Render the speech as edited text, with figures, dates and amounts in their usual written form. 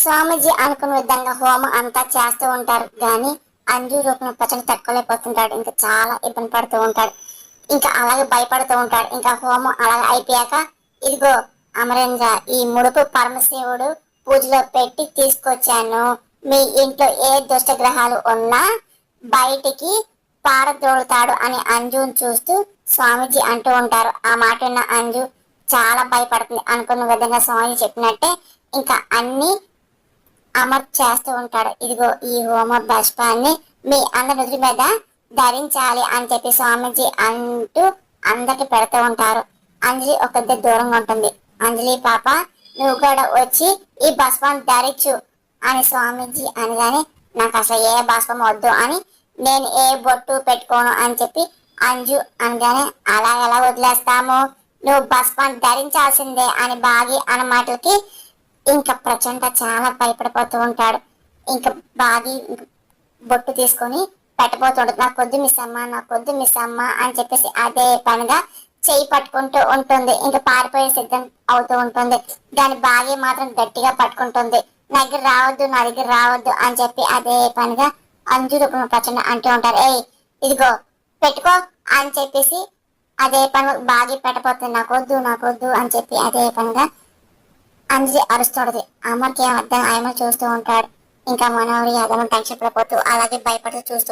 స్వామీజీ అనుకున్న విధంగా హోమం అంతా చేస్తూ ఉంటారు కానీ అంజు రూపం ప్రచండ తట్టుకోలేకపోతుంటాడు. ఇంకా చాలా ఇబ్బంది పడుతూ ఉంటాడు. ఇంకా అలాగే భయపడుతూ ఉంటాడు. ఇంకా హోమం అలాగే అయిపోయాక ఇదిగో అమరేంద్ర, ఈ ముడుపు పరమశివుడు పూజలో పెట్టి తీసుకొచ్చాను. మీ ఇంట్లో ఏ దుష్టగ్రహాలు ఉన్నా బయటికి పారదోలుతాడు అని అంజుని చూస్తూ స్వామీజీ అంటూ ఉంటారు. ఆ మాట విన్న అంజు చాలా భయపడుతుంది. అనుకున్న విధంగా స్వామీజీ చెప్పినట్టే ఇంకా అన్ని అమర్ చేస్తూ ఉంటాడు. ఇదిగో ఈ హోమ భస్మాన్ని మీ అందరి నుదుటి మీద ధరించాలి అని చెప్పి స్వామీజీ అంటూ అందరికి పెడుతూ ఉంటారు. అంజలి ఒక దూరంగా ఉంటుంది. అంజలి పాప, నువ్వు కూడా వచ్చి ఈ భస్మాన్ని ధరించు అని స్వామీజీ అనగానే నాకు అసలు ఏ భస్మం వద్దు అని, నేను ఏ బొట్టు పెట్టుకోను అని చెప్పి అంజు అనగానే అలా ఎలా వదిలేస్తాము, నువ్వు భస్మాన్ని ధరించాల్సిందే అని బాగి అన్న మాటలకి ఇంకా ప్రచండ చాలా భయపడిపోతూ ఉంటాడు. ఇంకా బాగి బొట్టు తీసుకొని పెట్టబోతుండదు. నాకు కొద్ది మిస్ అమ్మ, నాకు కొద్ది మిస్ అమ్మ అని చెప్పేసి అదే పనిగా చేయి పట్టుకుంటూ ఉంటుంది. ఇంకా పారిపోయే సిద్ధం అవుతూ ఉంటుంది. దాని బాగి మాత్రం గట్టిగా పట్టుకుంటుంది. నా దగ్గర రావద్దు, నా దగ్గర రావద్దు అని చెప్పి అదే పనిగా అంజు రూపంలో ప్రచండ అంటూ ఉంటారు. ఏయ్ ఇదిగో పెట్టుకో అని చెప్పేసి అదే పని బాగి పెట్టబోతుంది. నాకొద్దు నాకొద్దు అని చెప్పి అదే పనిగా అంజలి అరుస్తుంటది. అమ్మకి ఏం అర్థం ఆయమ చూస్తూ ఉంటాడు. ఇంకా మనోడి అదనం టెన్షన్ పడిపోతూ అలాగే భయపడుతూ చూస్తూ